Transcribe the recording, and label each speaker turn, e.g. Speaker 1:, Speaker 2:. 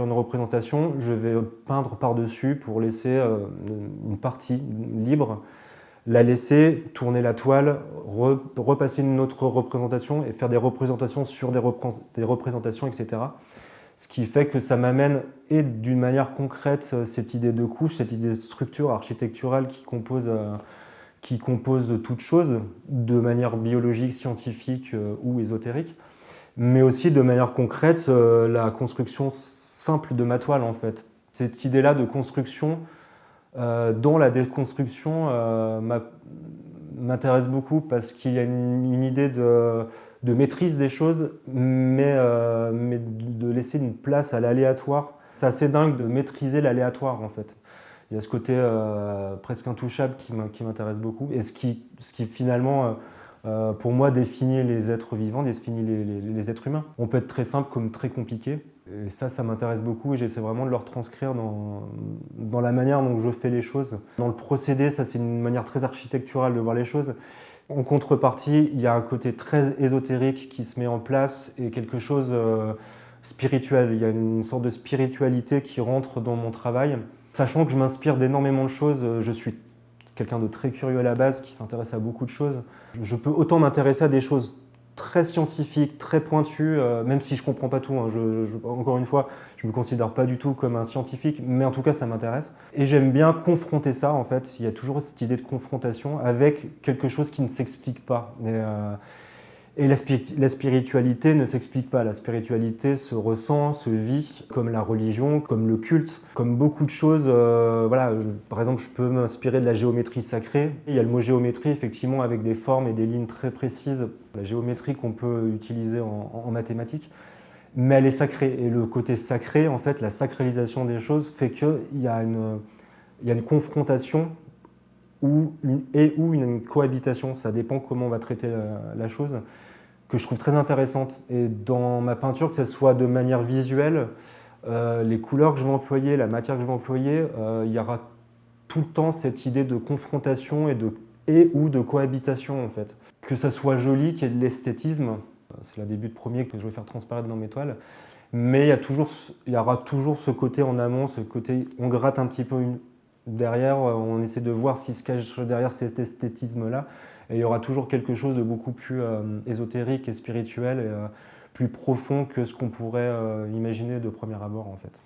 Speaker 1: écrire une représentation, je vais peindre par-dessus pour laisser une partie libre, la laisser, tourner la toile, repasser une autre représentation et faire des représentations sur des représentations, etc. Ce qui fait que ça m'amène, et d'une manière concrète, cette idée de couche, cette idée de structure architecturale qui compose toute chose, de manière biologique, scientifique ou ésotérique, mais aussi de manière concrète, la construction simple de ma toile, en fait. Cette idée-là de construction, dont la déconstruction m'intéresse beaucoup parce qu'il y a une idée de maîtrise des choses, mais de laisser une place à l'aléatoire. C'est assez dingue de maîtriser l'aléatoire, en fait. Il y a ce côté presque intouchable qui m'intéresse beaucoup, et ce qui finalement, pour moi, définit les êtres vivants, définit les êtres humains. On peut être très simple comme très compliqué, et ça m'intéresse beaucoup, et j'essaie vraiment de le retranscrire dans la manière dont je fais les choses. Dans le procédé, ça c'est une manière très architecturale de voir les choses. En contrepartie, il y a un côté très ésotérique qui se met en place, et quelque chose spirituel. Il y a une sorte de spiritualité qui rentre dans mon travail. Sachant que je m'inspire d'énormément de choses, je suis quelqu'un de très curieux à la base, qui s'intéresse à beaucoup de choses. Je peux autant m'intéresser à des choses très scientifiques, très pointues, même si je ne comprends pas tout. Hein. Encore une fois, je ne me considère pas du tout comme un scientifique, mais en tout cas, ça m'intéresse. Et j'aime bien confronter ça, en fait. Il y a toujours cette idée de confrontation avec quelque chose qui ne s'explique pas. Et la spiritualité ne s'explique pas. La spiritualité se ressent, se vit, comme la religion, comme le culte, comme beaucoup de choses. Voilà, par exemple, je peux m'inspirer de la géométrie sacrée. Il y a le mot géométrie, effectivement, avec des formes et des lignes très précises. La géométrie qu'on peut utiliser en mathématiques, mais elle est sacrée. Et le côté sacré, en fait, la sacralisation des choses fait qu'il y a une confrontation ou une cohabitation, ça dépend comment on va traiter la chose, que je trouve très intéressante. Et dans ma peinture, que ce soit de manière visuelle, les couleurs que je vais employer, la matière que je vais employer, il y aura tout le temps cette idée de confrontation ou de cohabitation, en fait. Que ça soit joli, qu'il y ait de l'esthétisme, c'est l'un des buts premiers que je veux faire transparaître dans mes toiles, mais il y aura toujours ce côté en amont, ce côté, on gratte un petit peu derrière, on essaie de voir ce qui se cache derrière cet esthétisme-là. Et il y aura toujours quelque chose de beaucoup plus ésotérique et spirituel, et plus profond que ce qu'on pourrait imaginer de premier abord, en fait.